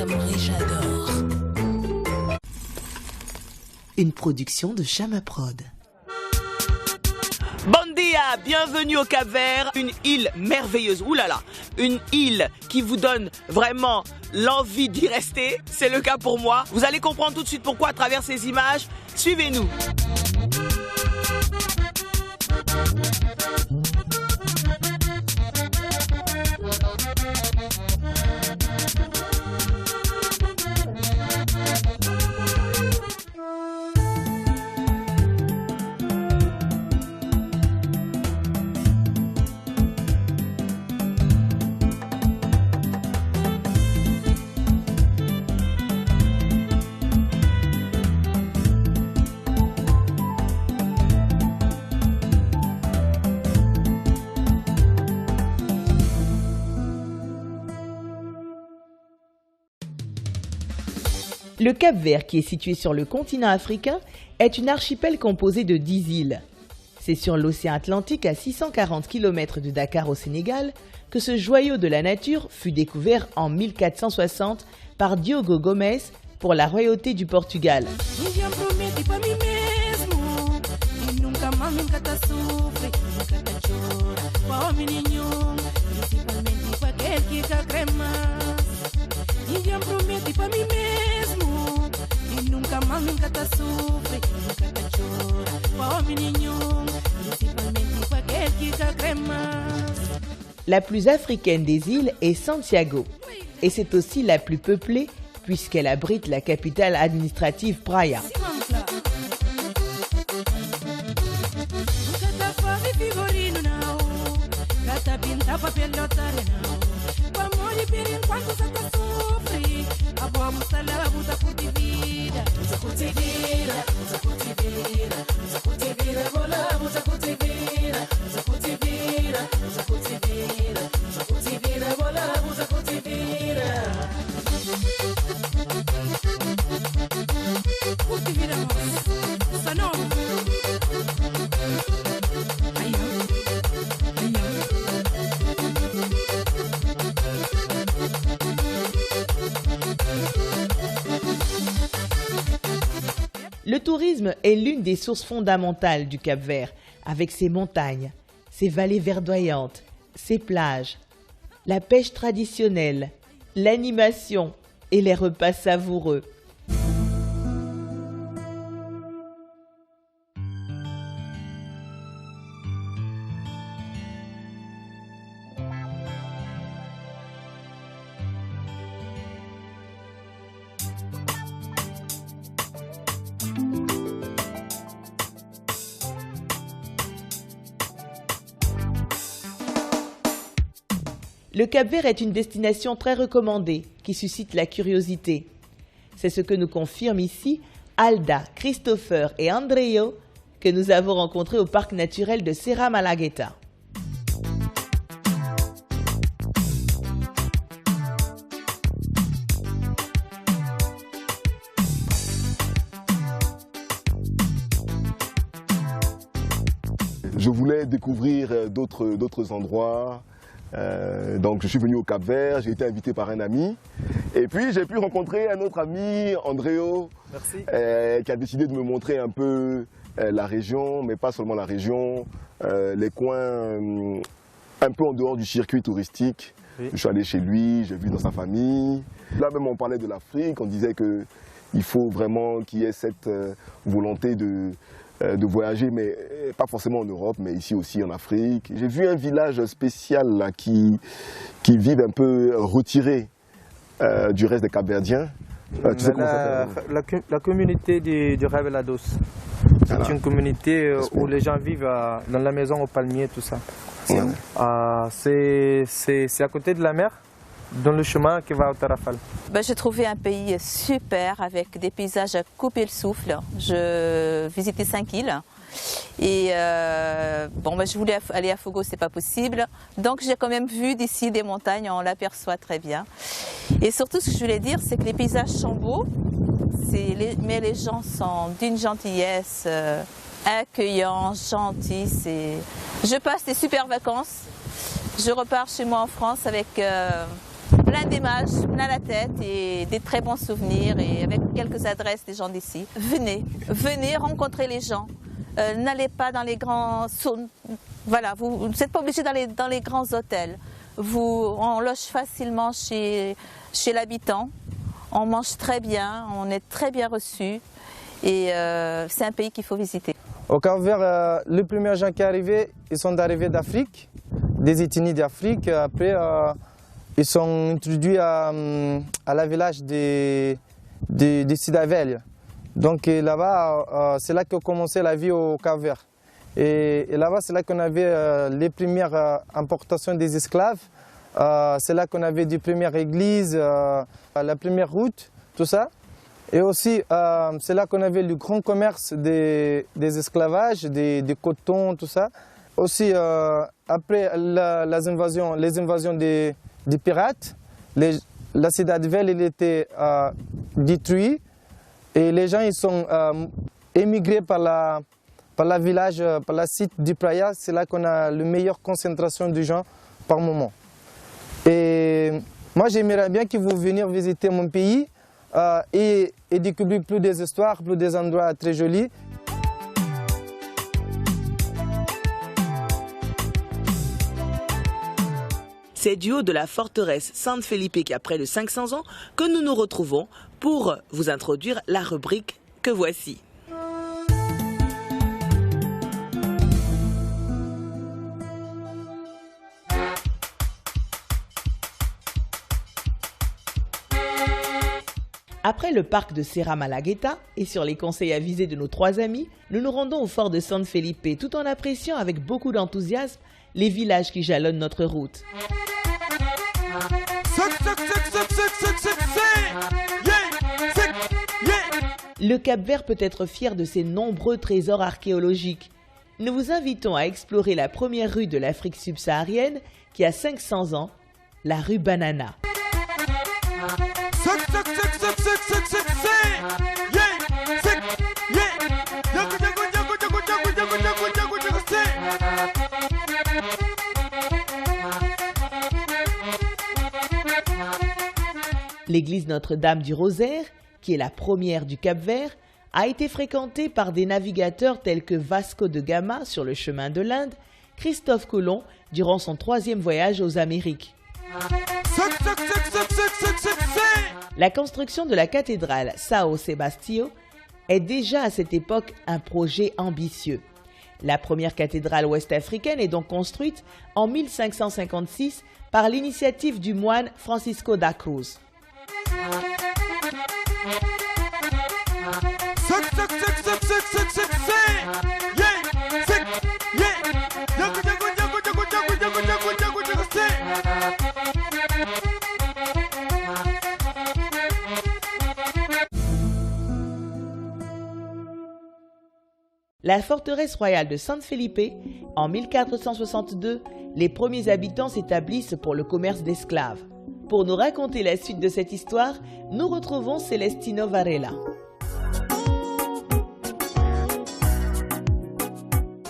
j'aimerais, j'adore. Une production de Chamaprod. Bon dia, bienvenue au Cap-Vert, une île merveilleuse, oulala, une île qui vous donne vraiment l'envie d'y rester, c'est le cas pour moi. Vous allez comprendre tout de suite pourquoi à travers ces images, suivez-nous. Le Cap-Vert, qui est situé sur le continent africain, est une archipel composée de 10 îles. C'est sur l'océan Atlantique, à 640 km de Dakar au Sénégal, que ce joyau de la nature fut découvert en 1460 par Diogo Gomes pour la royauté du Portugal. La plus africaine des îles est Santiago, et c'est aussi la plus peuplée puisqu'elle abrite la capitale administrative Praia. Le tourisme est l'une des sources fondamentales du Cap-Vert, avec ses montagnes, ses vallées verdoyantes, ses plages, la pêche traditionnelle, l'animation et les repas savoureux. Le Cap-Vert est une destination très recommandée qui suscite la curiosité. C'est ce que nous confirment ici Alda, Christopher et Andreo que nous avons rencontrés au parc naturel de Serra Malagueta. Je voulais découvrir d'autres endroits. Donc je suis venu au Cap-Vert, j'ai été invité par un ami et puis j'ai pu rencontrer un autre ami, Andreo, qui a décidé de me montrer un peu la région, mais pas seulement la région, les coins un peu en dehors du circuit touristique. Oui. Je suis allé chez lui, j'ai vu dans sa famille. Là même on parlait de l'Afrique, on disait qu'il faut vraiment qu'il y ait cette volonté de voyager, mais pas forcément en Europe, mais ici aussi en Afrique. J'ai vu un village spécial là, qui vit un peu retiré du reste des Cap-Verdiens. Tu sais comment ça s'appelle ? La communauté du Revelados. C'est une communauté où les gens vivent dans la maison au palmier, tout ça. Ouais. C'est à côté de la mer, dans le chemin qui va au Tarafal. J'ai trouvé un pays super avec des paysages à couper le souffle. Je visitais 5 îles et je voulais aller à Fogo, c'est pas possible. Donc j'ai quand même vu d'ici des montagnes, on l'aperçoit très bien. Et surtout ce que je voulais dire, c'est que les paysages sont beaux, mais les gens sont d'une gentillesse, accueillants, gentils. Je passe des super vacances. Je repars chez moi en France avec plein d'images, plein la tête et des très bons souvenirs et avec quelques adresses des gens d'ici. Venez rencontrer les gens. N'allez pas dans les grands... Voilà, vous n'êtes pas obligé d'aller dans les grands hôtels. On loge facilement chez l'habitant. On mange très bien, on est très bien reçu et c'est un pays qu'il faut visiter. Au Cap-Vert, les premiers gens qui arrivaient, ils sont arrivés d'Afrique, des ethnies d'Afrique. Après, ils sont introduits à la village de Cidadelle. Donc là-bas, c'est là qu'a commencé la vie au Cap-Vert. Et là-bas, c'est là qu'on avait les premières importations des esclaves. C'est là qu'on avait des premières églises, la première route, tout ça. Et aussi, c'est là qu'on avait le grand commerce des esclavages, des cotons, tout ça. Aussi, après les invasions des pirates, la Cidadelle était détruite et les gens ils sont émigrés par la village, par la site du Praia. C'est là qu'on a la meilleure concentration de gens par moment. Et moi, j'aimerais bien que vous veniez visiter mon pays et découvrir plus des histoires, plus des endroits très jolis. C'est du haut de la forteresse San Felipe qui a près de 500 ans que nous nous retrouvons pour vous introduire la rubrique que voici. Après le parc de Serra Malagueta et sur les conseils avisés de nos 3 amis, nous nous rendons au fort de San Felipe tout en appréciant avec beaucoup d'enthousiasme les villages qui jalonnent notre route. Le Cap-Vert peut être fier de ses nombreux trésors archéologiques. Nous vous invitons à explorer la première rue de l'Afrique subsaharienne qui a 500 ans, la rue Banana. L'église Notre-Dame du Rosaire, qui est la première du Cap-Vert, a été fréquentée par des navigateurs tels que Vasco de Gama sur le chemin de l'Inde, Christophe Colomb durant son 3e voyage aux Amériques. La construction de la cathédrale São Sebastião est déjà à cette époque un projet ambitieux. La première cathédrale ouest-africaine est donc construite en 1556 par l'initiative du moine Francisco da Cruz. La forteresse royale de San Felipe, en 1462, les premiers habitants s'établissent pour le commerce d'esclaves. Pour nous raconter la suite de cette histoire, nous retrouvons Celestino Varela.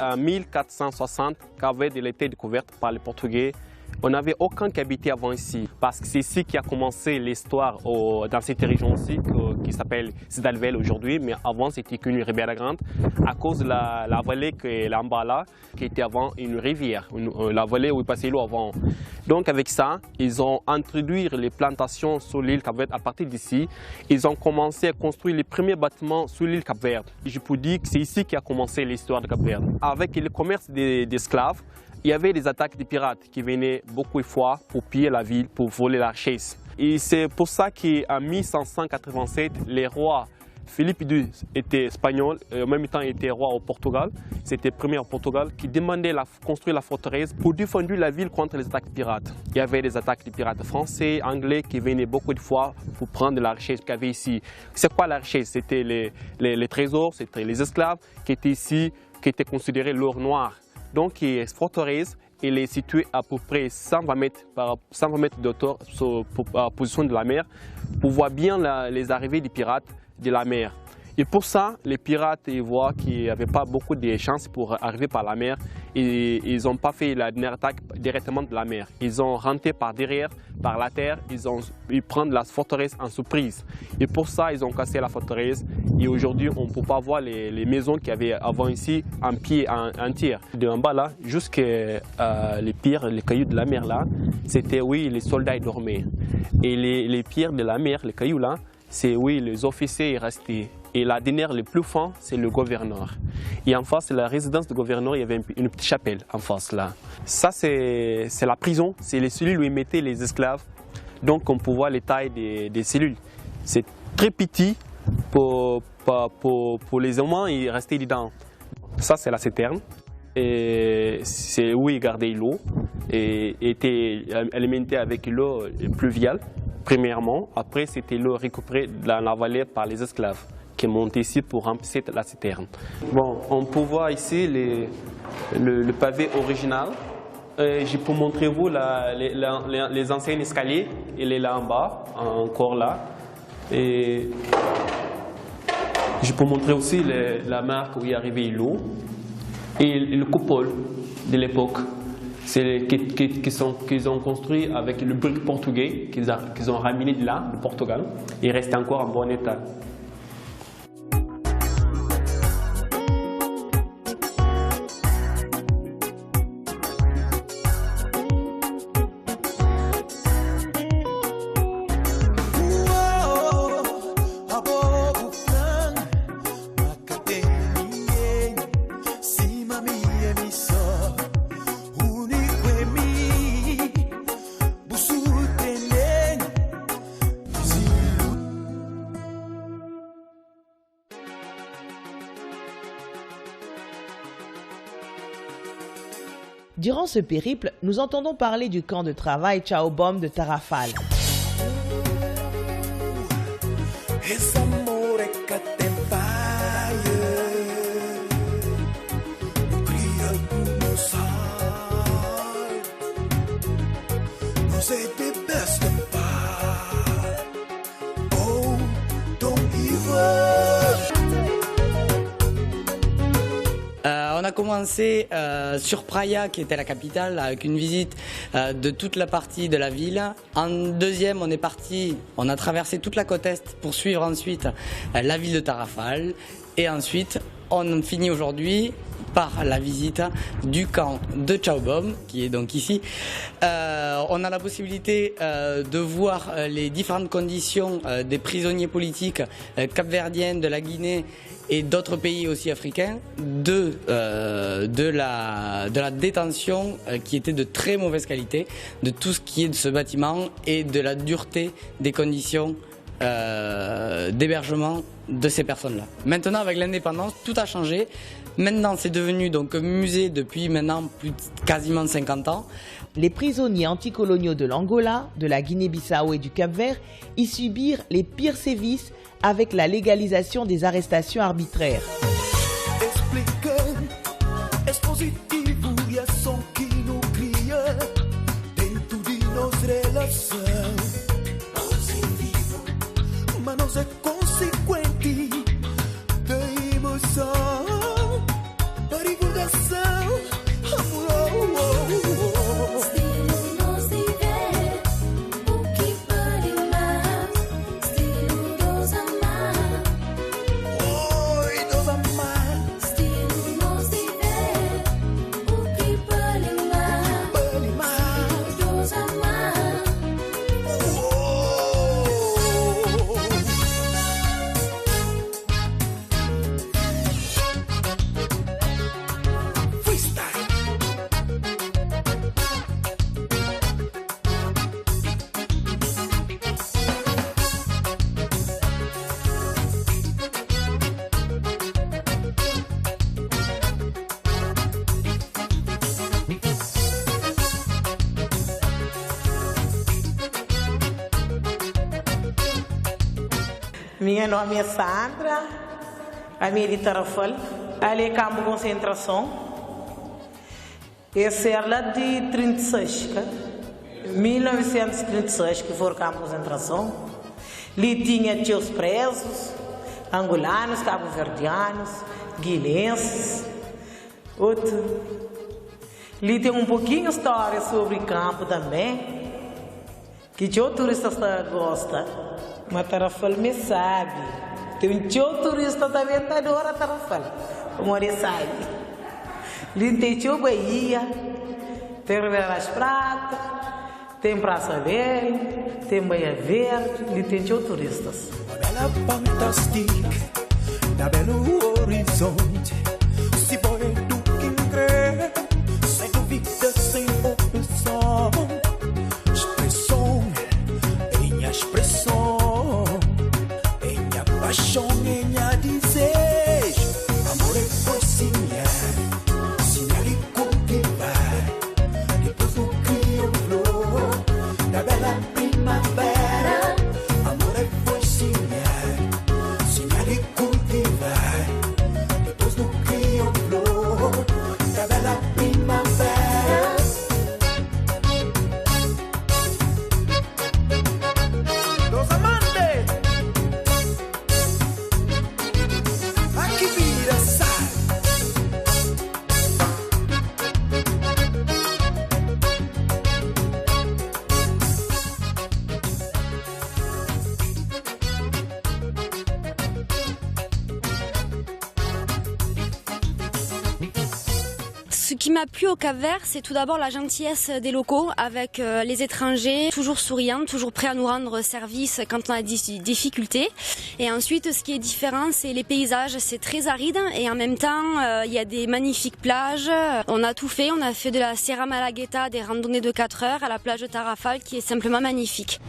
En 1460, Cap-Vert a été découverte par les Portugais. On n'avait aucun qui habitait avant ici, parce que c'est ici qui a commencé l'histoire dans cette région aussi, qui s'appelle Cidadelle aujourd'hui, mais avant c'était qu'une rivière grande, à cause de la vallée qui est là en bas là, qui était avant une rivière, la vallée où il passait l'eau avant. Donc avec ça, ils ont introduit les plantations sur l'île Cap-Vert. À partir d'ici, ils ont commencé à construire les premiers bâtiments sur l'île Cap-Vert. Je peux dire que c'est ici qu'a commencé l'histoire de Cap-Vert. Avec le commerce d'esclaves, il y avait des attaques de pirates qui venaient beaucoup de fois pour piller la ville, pour voler la richesse. Et c'est pour ça qu'en 1587, les rois Philippe II était espagnol et en même temps était roi au Portugal. C'était le premier au Portugal qui demandait de construire la forteresse pour défendre la ville contre les attaques de pirates. Il y avait des attaques de pirates français, anglais qui venaient beaucoup de fois pour prendre la richesse qu'il y avait ici. C'est quoi la richesse? C'était les trésors, c'était les esclaves qui étaient ici, qui étaient considérés l'or noir. Donc, cette forteresse, elle est située à peu près 120 mètres de hauteur à la position de la mer pour voir bien les arrivées des pirates de la mer. Et pour ça, les pirates ils voient qu'il n'y avait pas beaucoup de chances pour arriver par la mer. ils n'ont pas fait la dernière attaque directement de la mer. Ils ont rentré par derrière, par la terre, ils prennent la forteresse en surprise. Et pour ça, ils ont cassé la forteresse. Et aujourd'hui, on ne peut pas voir les maisons qu'il y avait avant ici en pied entier. De en bas là, jusqu'à les pierres, les cailloux de la mer là, c'était oui, les soldats ils dormaient. Et les pierres de la mer, les cailloux là, c'est oui, les officiers restés. Et la dernière, le plus fin, c'est le gouverneur. Et en face, la résidence du gouverneur, il y avait une petite chapelle en face là. Ça, c'est la prison, c'est les cellules où ils mettaient les esclaves. Donc, on peut voir les tailles des cellules. C'est très petit pour les humains, ils restaient dedans. Ça, c'est la citerne. Et c'est où ils gardaient l'eau et était alimenté avec l'eau pluviale, premièrement. Après, c'était l'eau récupérée dans la vallée par les esclaves qui montaient ici pour remplir la citerne. Bon, on peut voir ici le pavé original. Je peux montrer vous les anciens escaliers. Il est là en bas, encore là. Et je peux montrer aussi la marque où est arrivée l'eau. Et le coupole de l'époque, c'est qu'ils ont construit avec le brick portugais qu'ils ont ramené de là, du Portugal. Il reste encore en bon état. Durant ce périple, nous entendons parler du camp de travail Chaobom de Tarrafal. On a commencé sur Praia, qui était la capitale, avec une visite de toute la partie de la ville. En deuxième, on a traversé toute la côte est pour suivre ensuite la ville de Tarrafal. Et ensuite, on finit aujourd'hui par la visite du camp de Chaobom, qui est donc ici. On a la possibilité de voir les différentes conditions des prisonniers politiques capverdiens, de la Guinée et d'autres pays aussi africains, de la détention qui était de très mauvaise qualité, de tout ce qui est de ce bâtiment et de la dureté des conditions d'hébergement de ces personnes-là. Maintenant, avec l'indépendance, tout a changé. Maintenant, c'est devenu donc un musée depuis maintenant quasiment 50 ans. Les prisonniers anticoloniaux de l'Angola, de la Guinée-Bissau et du Cap-Vert y subirent les pires sévices avec la légalisation des arrestations arbitraires. Meu nome é Sandra, a minha de Tarrafal, ali é campo de concentração. Esse era lá de 36, 1936 que foi o campo de concentração. Ali tinha seus presos, angolanos, cabo-verdianos, guineenses, outro Ali tem pouquinho história sobre campo também, que o turista gosta, mas Tarrafal me sabe. Tem turista também que adora Tarrafal, como ele sabe. Ali tem Bahia, tem Ribeira das Pratas, tem Praça Velha, tem Bahia Verde, ali tem turistas. Bela fantastique, da belo horizonte, se for tu quem crê, sem dúvida, sem opção, expressão, minha expressão, minha paixão, minha desejo, amor é poesia, sinal e cultivar, depois do crio flor, da bela primavera, amor é poesia. Ce qui m'a plu au Cap-Vert, c'est tout d'abord la gentillesse des locaux avec les étrangers, toujours souriants, toujours prêts à nous rendre service quand on a des difficultés. Et ensuite, ce qui est différent, c'est les paysages. C'est très aride et en même temps, il y a des magnifiques plages. On a tout fait. On a fait de la Sierra Malagueta, des randonnées de 4 heures à la plage de Tarrafal qui est simplement magnifique.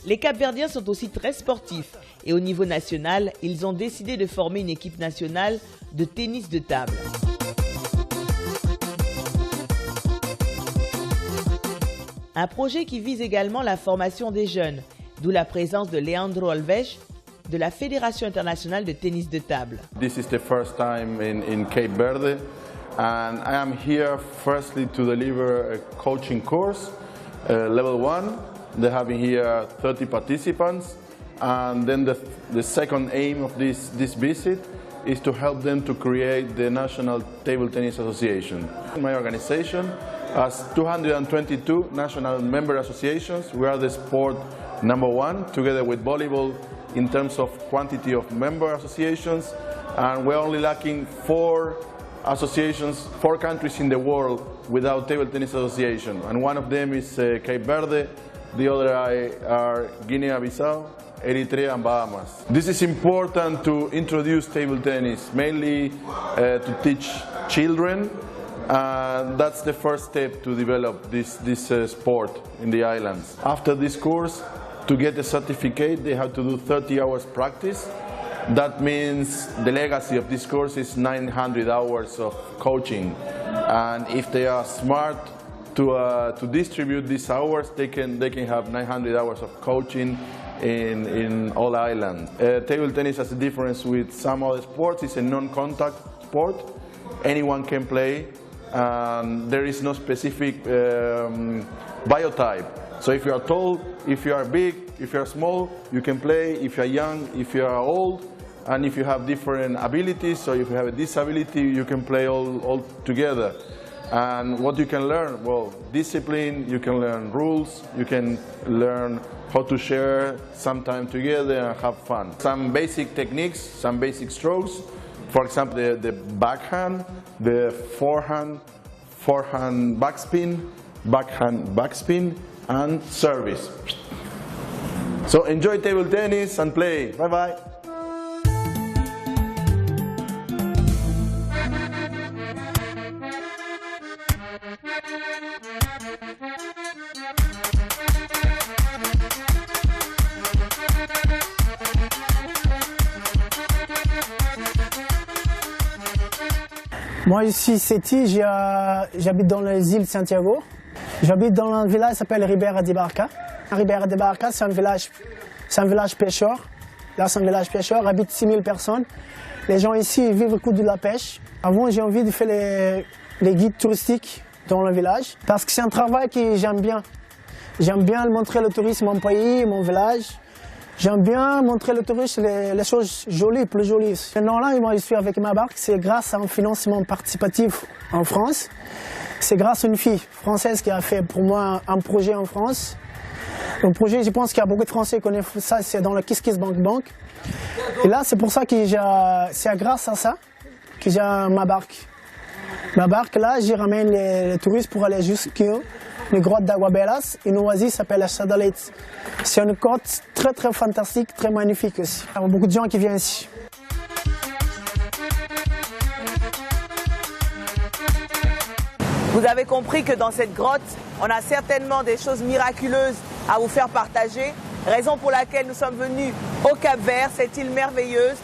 Les Cap-Verdiens sont aussi très sportifs et au niveau national, ils ont décidé de former une équipe nationale de tennis de table. Un projet qui vise également la formation des jeunes, d'où la présence de Leandro Alves de la Fédération internationale de tennis de table. This is the first time in Cape Verde and I am here firstly to deliver a coaching course, level 1. They're having here 30 participants, and then the second aim of this visit is to help them to create the National Table Tennis Association. My organization has 222 national member associations. We are the sport #1, together with volleyball, in terms of quantity of member associations, and we're only lacking 4 associations, 4 countries in the world without table tennis association, and one of them is Cape Verde. The other are Guinea-Bissau, Eritrea and Bahamas. This is important to introduce table tennis, mainly to teach children. That's the first step to develop this sport in the islands. After this course, to get a certificate, they have to do 30 hours practice. That means the legacy of this course is 900 hours of coaching. And if they are smart, to distribute these hours, they can have 900 hours of coaching in all islands. Table tennis has a difference with some other sports. It's a non-contact sport. Anyone can play. There is no specific biotype. So if you are tall, if you are big, if you are small, you can play. If you are young, if you are old, and if you have different abilities, or if you have a disability, you can play all together. And what you can learn? Well, discipline, you can learn rules, you can learn how to share some time together and have fun. Some basic techniques, some basic strokes. For example, the backhand, the forehand backspin, backhand backspin, and service. So enjoy table tennis and play. Bye-bye. Moi, je suis Seti, j'habite dans les îles Santiago. J'habite dans un village qui s'appelle Ribeira de Barca. Ribeira de Barca, c'est un village pêcheur. Là, c'est un village pêcheur, habite 6000 personnes. Les gens ici vivent au coup de la pêche. Avant, j'ai envie de faire les guides touristiques dans le village parce que c'est un travail que j'aime bien. J'aime bien montrer le tourisme, mon pays, mon village. J'aime bien montrer aux touristes les choses jolies, plus jolies. Maintenant là, moi je suis avec ma barque, c'est grâce à un financement participatif en France. C'est grâce à une fille française qui a fait pour moi un projet en France. Un projet, je pense qu'il y a beaucoup de Français qui connaissent ça, c'est dans le Kiss Kiss Bank Bank. Et là, c'est pour ça que c'est grâce à ça que j'ai ma barque. Ma barque, là, j'y ramène les touristes pour aller jusqu'aux grottes d'Aguabelas. Une oasis s'appelle la Chadalette. C'est une côte très très fantastique, très magnifique aussi. Il y a beaucoup de gens qui viennent ici. Vous avez compris que dans cette grotte, on a certainement des choses miraculeuses à vous faire partager. Raison pour laquelle nous sommes venus au Cap-Vert, cette île merveilleuse.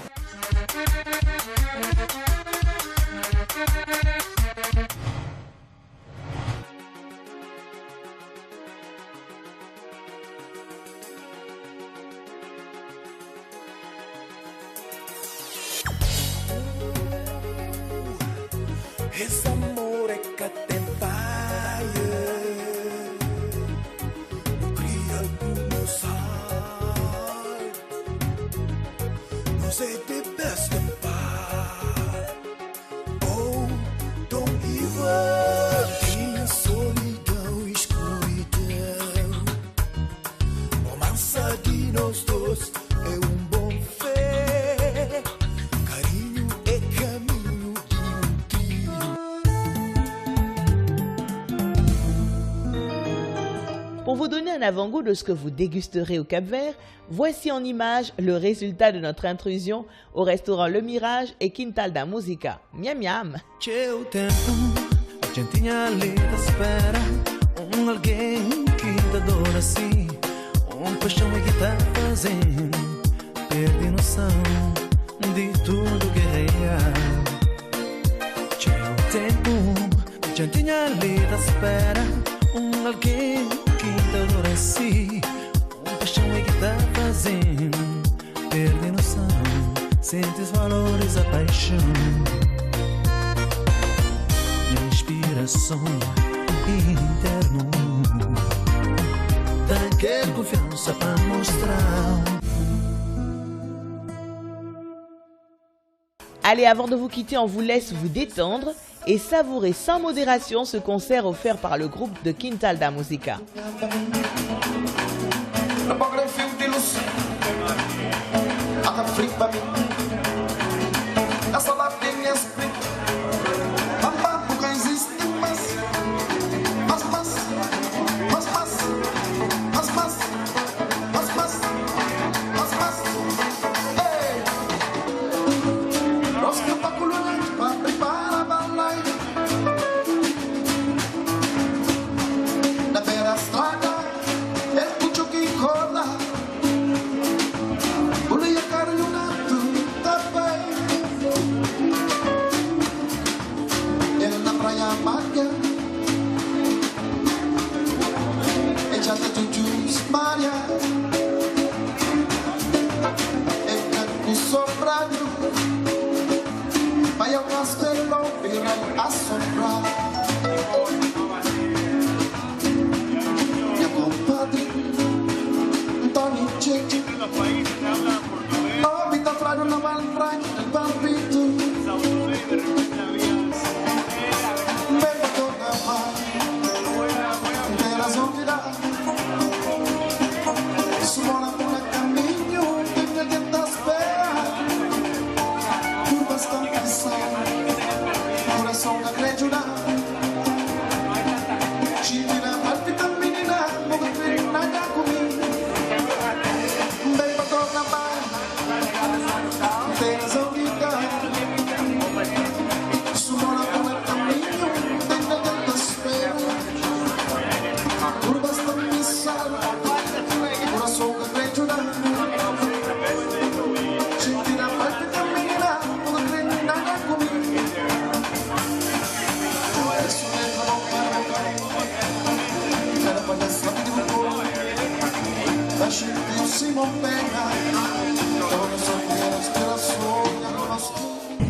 Esse amor é que te faia, não cria como sai, não sei te best apart. Oh, don't give up. Tinha solidão e escuridão, romança de nós dois é bom fé, carinho é caminho. Pour vous donner un avant-goût de ce que vous dégusterez au Cap-Vert, voici en images le résultat de notre intrusion au restaurant Le Mirage et Quintal da Música. Miam miam! Teu tempo, a gente tinha ali da espera alguém que te adora assim, paixão é que tá fazendo, perde noção de tudo que é real. Teu tempo, a gente tinha ali da espera alguém que te adora assim, paixão é que tá fazendo, perde noção, sentes valores a paixão. Inspiração interno, tem que confiança para mostrar. Allez, avant de vous quitter, on vous laisse vous détendre et savourer sans modération ce concert offert par le groupe de Quintal da Música.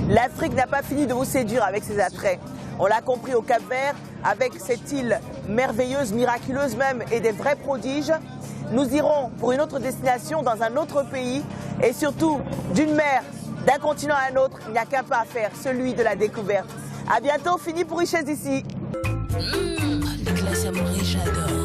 L'Afrique n'a pas fini de vous séduire avec ses attraits. On l'a compris au Cap-Vert, avec cette île merveilleuse, miraculeuse même, et des vrais prodiges. nous irons pour une autre destination dans un autre pays et surtout d'une mer, d'un continent à un autre, il n'y a qu'un pas à faire, celui de la découverte. A bientôt, fini pour Richesse ici. Les glaces à Maurice, j'adore.